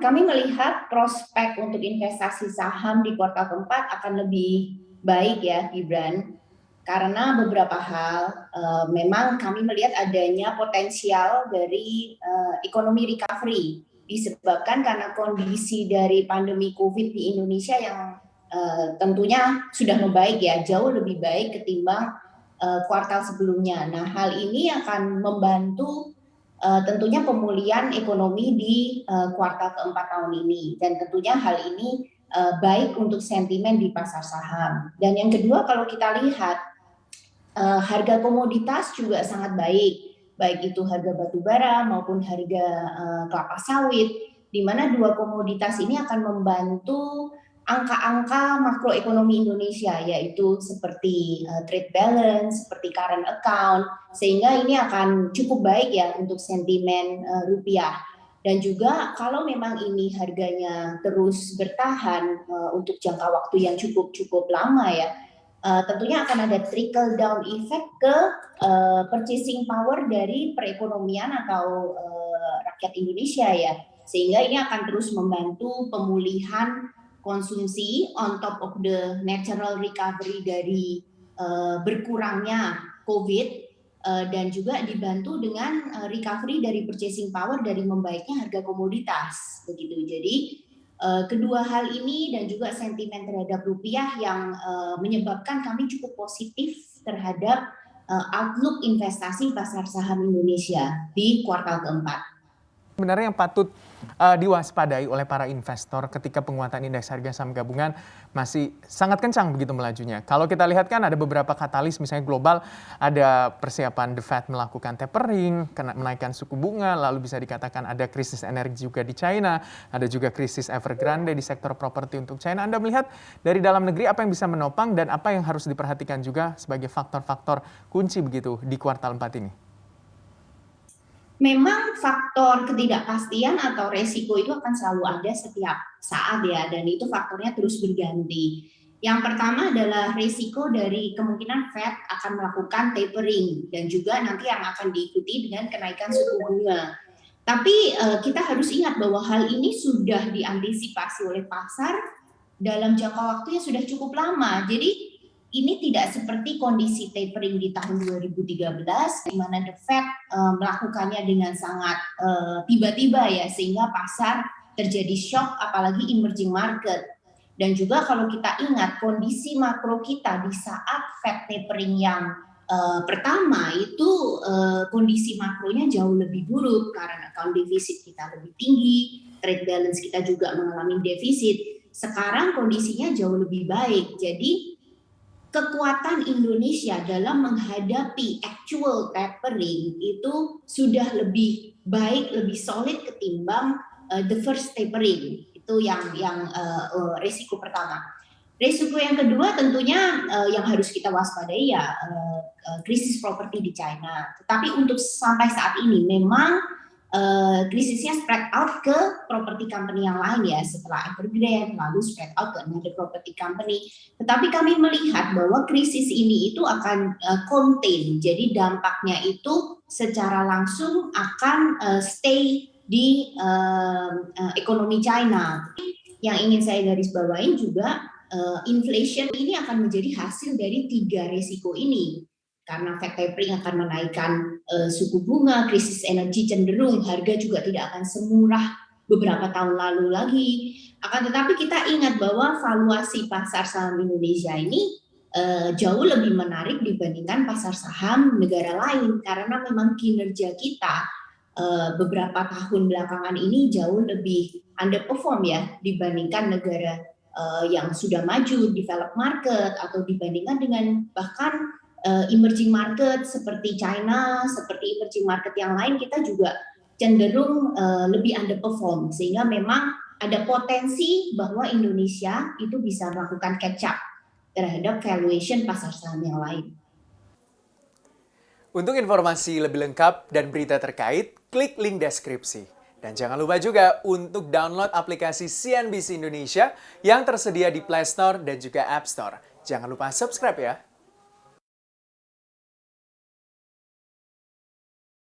Kami melihat prospek untuk investasi saham di kuartal keempat akan lebih baik ya, Gibran, karena beberapa hal. Memang kami melihat adanya potensial dari ekonomi recovery disebabkan karena kondisi dari pandemi COVID di Indonesia yang tentunya sudah membaik ya, jauh lebih baik ketimbang kuartal sebelumnya. Nah, hal ini akan membantu tentunya pemulihan ekonomi di kuartal keempat tahun ini, dan tentunya hal ini baik untuk sentimen di pasar saham. Dan yang kedua, kalau kita lihat harga komoditas juga sangat baik, baik itu harga batu bara maupun harga kelapa sawit, di mana dua komoditas ini akan membantu angka-angka makroekonomi Indonesia, yaitu seperti trade balance, seperti current account, sehingga ini akan cukup baik ya untuk sentimen rupiah. Dan juga kalau memang ini harganya terus bertahan untuk jangka waktu yang cukup lama ya, tentunya akan ada trickle down effect ke purchasing power dari perekonomian atau rakyat Indonesia ya, sehingga ini akan terus membantu pemulihan konsumsi on top of the natural recovery dari berkurangnya COVID, dan juga dibantu dengan recovery dari purchasing power dari membaiknya harga komoditas begitu. Jadi kedua hal ini dan juga sentimen terhadap rupiah yang menyebabkan kami cukup positif terhadap outlook investasi pasar saham Indonesia di kuartal keempat. Sebenarnya yang patut diwaspadai oleh para investor ketika penguatan indeks harga saham gabungan masih sangat kencang begitu melajunya. Kalau kita lihat kan ada beberapa katalis, misalnya global, ada persiapan The Fed melakukan tapering, menaikkan suku bunga, lalu bisa dikatakan ada krisis energi juga di China, ada juga krisis Evergrande di sektor properti untuk China. Anda melihat dari dalam negeri apa yang bisa menopang dan apa yang harus diperhatikan juga sebagai faktor-faktor kunci begitu di kuartal 4 ini? Memang faktor ketidakpastian atau resiko itu akan selalu ada setiap saat ya, dan itu faktornya terus berganti. Yang pertama adalah resiko dari kemungkinan Fed akan melakukan tapering dan juga nanti yang akan diikuti dengan kenaikan suku bunga. Tapi kita harus ingat bahwa hal ini sudah diantisipasi oleh pasar dalam jangka waktu yang sudah cukup lama. Jadi ini tidak seperti kondisi tapering di tahun 2013 di mana The Fed melakukannya dengan sangat tiba-tiba ya, sehingga pasar terjadi shock, apalagi emerging market. Dan juga kalau kita ingat kondisi makro kita di saat Fed tapering yang pertama itu kondisi makronya jauh lebih buruk karena account defisit kita lebih tinggi, trade balance kita juga mengalami defisit. Sekarang kondisinya jauh lebih baik. Jadi kekuatan Indonesia dalam menghadapi actual tapering itu sudah lebih baik, lebih solid ketimbang the first tapering. Itu yang resiko pertama. Resiko yang kedua tentunya yang harus kita waspadai ya krisis properti di China. Tetapi untuk sampai saat ini memang krisisnya spread out ke property company yang lain ya, setelah Evergrande lalu spread out ke another property company. Tetapi kami melihat bahwa krisis ini itu akan contain, jadi dampaknya itu secara langsung akan stay di ekonomi China. Yang ingin saya garis bawain juga inflation ini akan menjadi hasil dari tiga risiko ini. Karena Fed tapering akan menaikkan suku bunga, krisis energi cenderung harga juga tidak akan semurah beberapa tahun lalu lagi. Akan tetapi kita ingat bahwa valuasi pasar saham Indonesia ini jauh lebih menarik dibandingkan pasar saham negara lain, karena memang kinerja kita beberapa tahun belakangan ini jauh lebih underperform ya dibandingkan negara yang sudah maju, developed market, atau dibandingkan dengan bahkan emerging market seperti China, seperti emerging market yang lain, kita juga cenderung lebih underperform, sehingga memang ada potensi bahwa Indonesia itu bisa melakukan catch up terhadap valuation pasar saham yang lain. Untuk informasi lebih lengkap dan berita terkait, klik link deskripsi. Dan jangan lupa juga untuk download aplikasi CNBC Indonesia yang tersedia di Play Store dan juga App Store. Jangan lupa subscribe ya.